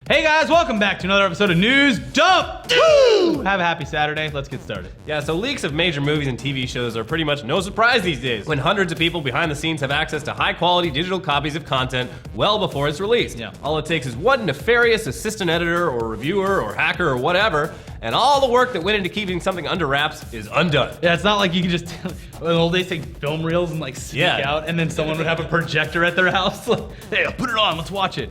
Hey guys, welcome back to another episode of News Dump! Woo! Have a happy Saturday. Let's get started. Yeah, so leaks of major movies and TV shows are pretty much no surprise these days, when hundreds of people behind the scenes have access to high-quality digital copies of content well before it's released. Yeah. All it takes is one nefarious assistant editor or reviewer or hacker or whatever, and all the work that went into keeping something under wraps is undone. Yeah, it's not like you can just, in the old days, take film reels and like sneak out, and then someone would have a projector at their house. Like, hey, I'll put it on, let's watch it.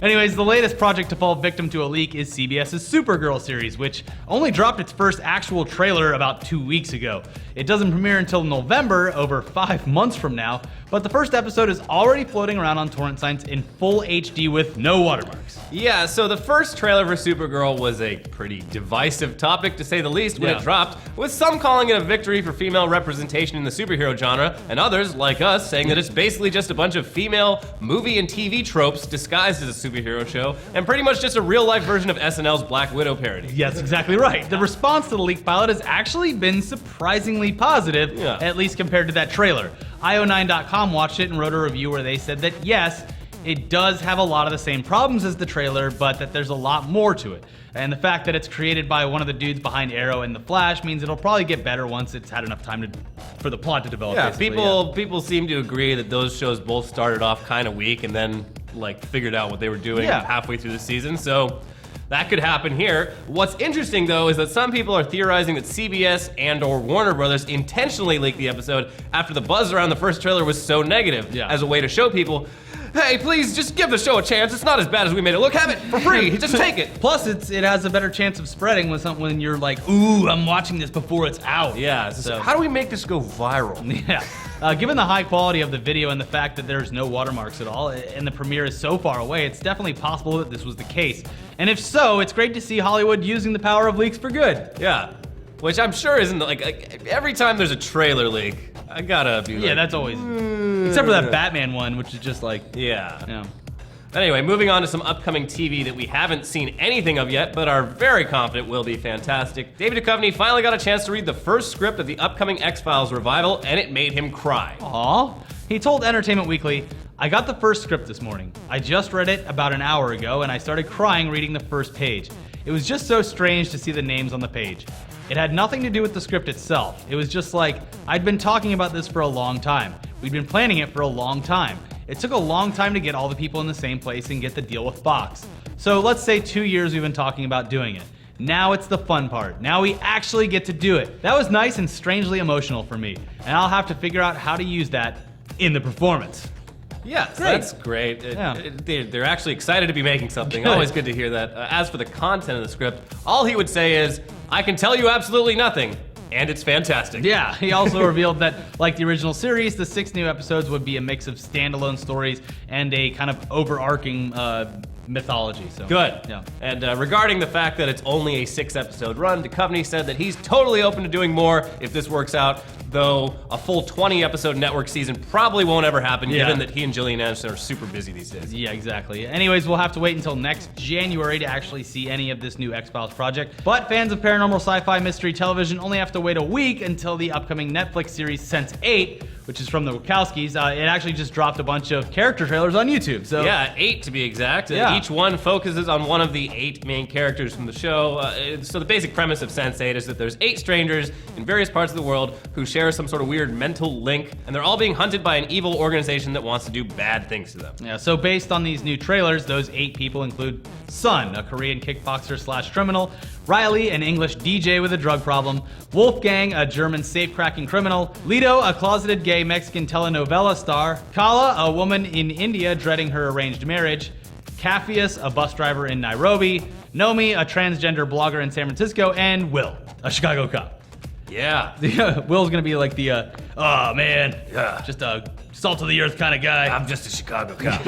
Anyways, the latest project to fall victim to a leak is CBS's Supergirl series, which only dropped its first actual trailer about 2 weeks ago. It doesn't premiere until November, over 5 months from now, but the first episode is already floating around on torrent sites in full HD with no watermarks. Yeah, so the first trailer for Supergirl was a pretty divisive topic, to say the least, when it dropped, with some calling it a victory for female representation in the superhero genre, and others, like us, saying that it's basically just a bunch of female movie and TV tropes disguised as a superhero show, and pretty much just a real-life version of SNL's Black Widow parody. Yes, exactly right. The response to the leaked pilot has actually been surprisingly positive, at least compared to that trailer. IO9.com watched it and wrote a review where they said that yes, it does have a lot of the same problems as the trailer, but that there's a lot more to it. And the fact that it's created by one of the dudes behind Arrow and The Flash means it'll probably get better once it's had enough time for the plot to develop. Yeah, people seem to agree that those shows both started off kind of weak and then like figured out what they were doing halfway through the season. So that could happen here. What's interesting though is that some people are theorizing that CBS and or Warner Brothers intentionally leaked the episode after the buzz around the first trailer was so negative, as a way to show people, hey, please just give the show a chance. It's not as bad as we made it look. Have it for free. Just take it. Plus, it has a better chance of spreading when you're like, ooh, I'm watching this before it's out. Yeah. So how do we make this go viral? Yeah. Given the high quality of the video and the fact that there's no watermarks at all, and the premiere is so far away, it's definitely possible that this was the case. And if so, it's great to see Hollywood using the power of leaks for good. Yeah. Which I'm sure isn't like every time there's a trailer leak, I gotta be like, that's always, except for that Batman one, which is just like, Anyway, moving on to some upcoming TV that we haven't seen anything of yet, but are very confident will be fantastic. David Duchovny finally got a chance to read the first script of the upcoming X-Files revival, and it made him cry. Aww. He told Entertainment Weekly, I got the first script this morning. I just read it about an hour ago, and I started crying reading the first page. It was just so strange to see the names on the page. It had nothing to do with the script itself. It was just like, I'd been talking about this for a long time. We'd been planning it for a long time. It took a long time to get all the people in the same place and get the deal with Fox. So let's say 2 years we've been talking about doing it. Now it's the fun part. Now we actually get to do it. That was nice and strangely emotional for me. And I'll have to figure out how to use that in the performance. Yes, that's great. They're actually excited to be making something. Always good to hear that. As for the content of the script, all he would say is, I can tell you absolutely nothing, and it's fantastic. Yeah, he also revealed that, like the original series, the 6 new episodes would be a mix of standalone stories and a kind of overarching mythology. So good. Yeah. And regarding the fact that it's only a 6-episode run, Duchovny said that he's totally open to doing more if this works out, though a full 20-episode network season probably won't ever happen, given that he and Gillian Anderson are super busy these days. Yeah, exactly. Anyways, we'll have to wait until next January to actually see any of this new X-Files project. But fans of paranormal sci-fi mystery television only have to wait a week until the upcoming Netflix series Sense8, which is from the Wachowskis. It actually just dropped a bunch of character trailers on YouTube. So yeah, 8 to be exact. Each one focuses on one of the 8 main characters from the show. So the basic premise of Sense8 is that there's 8 strangers in various parts of the world who share some sort of weird mental link, and they're all being hunted by an evil organization that wants to do bad things to them. Yeah, so based on these new trailers, those 8 people include Sun, a Korean kickboxer / criminal, Riley, an English DJ with a drug problem, Wolfgang, a German safe-cracking criminal, Lito, a closeted gay Mexican telenovela star, Kala, a woman in India dreading her arranged marriage, Capheus, a bus driver in Nairobi, Nomi, a transgender blogger in San Francisco, and Will, a Chicago cop. Yeah. Will's gonna be like the, just a salt of the earth kind of guy. I'm just a Chicago cop.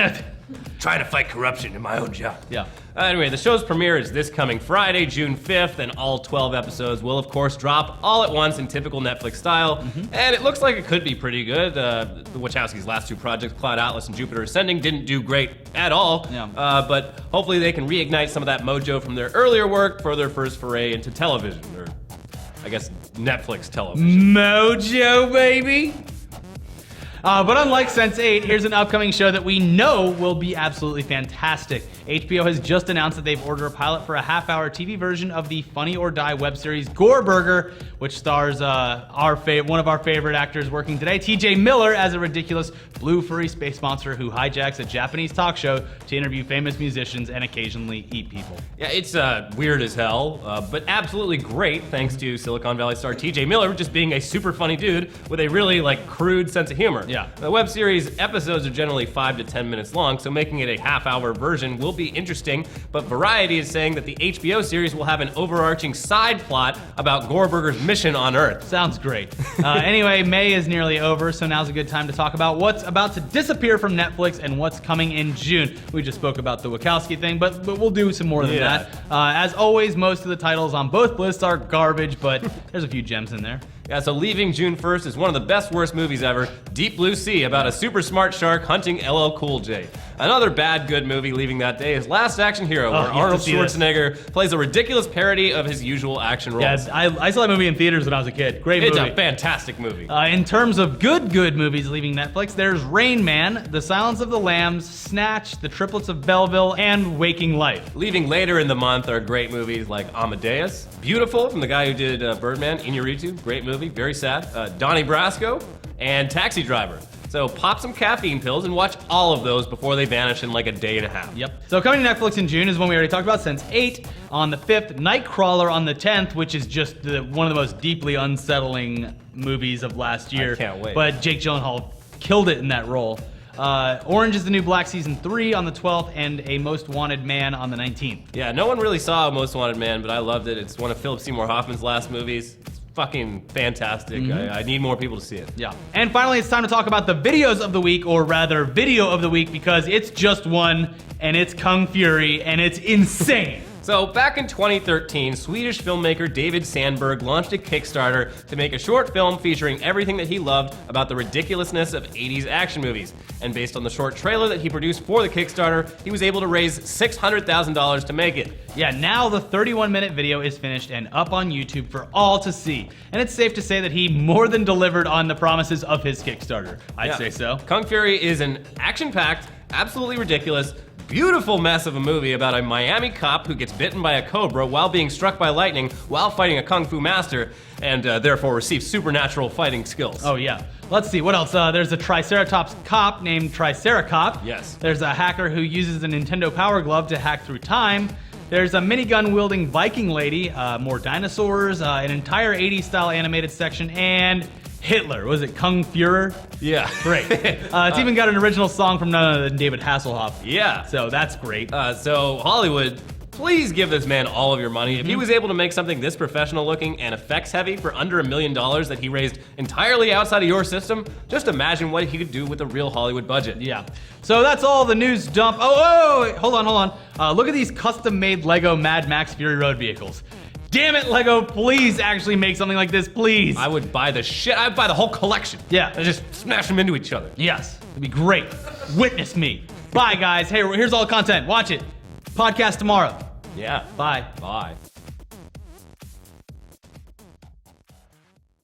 Trying to fight corruption in my own job. Yeah. Anyway, the show's premiere is this coming Friday, June 5th, and all 12 episodes will, of course, drop all at once in typical Netflix style. And it looks like it could be pretty good. The Wachowskis' last 2 projects, Cloud Atlas and Jupiter Ascending, didn't do great at all. But hopefully they can reignite some of that mojo from their earlier work for their first foray into television, or I guess Netflix television. Mojo, baby! But unlike Sense8, here's an upcoming show that we know will be absolutely fantastic. HBO has just announced that they've ordered a pilot for a half-hour TV version of the Funny or Die web series Gorburger, which stars one of our favorite actors working today, TJ Miller, as a ridiculous blue furry space monster who hijacks a Japanese talk show to interview famous musicians and occasionally eat people. Yeah, it's weird as hell, but absolutely great thanks to Silicon Valley star TJ Miller just being a super funny dude with a really crude sense of humor. Yeah. The web series episodes are generally 5 to 10 minutes long, so making it a half-hour version will be interesting, but Variety is saying that the HBO series will have an overarching side plot about Gorburger's mission on Earth. Sounds great. Anyway, May is nearly over, so now's a good time to talk about what's about to disappear from Netflix and what's coming in June. We just spoke about the Wachowski thing, but we'll do some more than that. As always, most of the titles on both lists are garbage, but there's a few gems in there. Yeah, so leaving June 1st is one of the best worst movies ever, Deep Blue Sea, about a super smart shark hunting LL Cool J. Another bad good movie leaving that day is Last Action Hero, where Arnold Schwarzenegger plays a ridiculous parody of his usual action roles. Yeah, I saw that movie in theaters when I was a kid. Great movie. It's a fantastic movie. In terms of good movies leaving Netflix, there's Rain Man, The Silence of the Lambs, Snatch, The Triplets of Belleville, and Waking Life. Leaving later in the month are great movies like Amadeus, Beautiful, from the guy who did Birdman, Iñárritu, great movie, very sad, Donnie Brasco, and Taxi Driver. So pop some caffeine pills and watch all of those before they vanish in like a day and a half. Yep. So coming to Netflix in June is one we already talked about, Sense8 on the 5th, Nightcrawler on the 10th, which is just one of the most deeply unsettling movies of last year. I can't wait. But Jake Gyllenhaal killed it in that role. Orange is the New Black Season 3 on the 12th, and A Most Wanted Man on the 19th. Yeah, no one really saw A Most Wanted Man, but I loved it. It's one of Philip Seymour Hoffman's last movies. It's fucking fantastic. I need more people to see it. Yeah. And finally, it's time to talk about the videos of the week, or rather, video of the week, because it's just one, and it's Kung Fury, and it's insane. So back in 2013, Swedish filmmaker David Sandberg launched a Kickstarter to make a short film featuring everything that he loved about the ridiculousness of 80s action movies. And based on the short trailer that he produced for the Kickstarter, he was able to raise $600,000 to make it. Yeah, now the 31-minute video is finished and up on YouTube for all to see. And it's safe to say that he more than delivered on the promises of his Kickstarter. I'd say so. Kung Fury is an action-packed, absolutely ridiculous, beautiful mess of a movie about a Miami cop who gets bitten by a cobra while being struck by lightning while fighting a kung fu master, and therefore receives supernatural fighting skills. Oh yeah. Let's see, what else? There's a Triceratops cop named Triceracop. Yes. There's a hacker who uses a Nintendo Power Glove to hack through time. There's a minigun-wielding Viking lady, more dinosaurs, an entire 80s style animated section, and Hitler. Was it Kung Fuhrer? Yeah. Great. It's even got an original song from none other than David Hasselhoff. Yeah. So that's great. So Hollywood, please give this man all of your money. If he was able to make something this professional looking and effects heavy for under $1 million that he raised entirely outside of your system, just imagine what he could do with a real Hollywood budget. Yeah. So that's all the news dump. Oh, wait, hold on. Look at these custom-made Lego Mad Max Fury Road vehicles. Damn it, Lego, please actually make something like this, please. I would buy the shit. I'd buy the whole collection. Yeah. And just smash them into each other. Yes, it'd be great. Witness me. Bye, guys. Hey, here's all the content. Watch it. Podcast tomorrow. Yeah. Bye. Bye.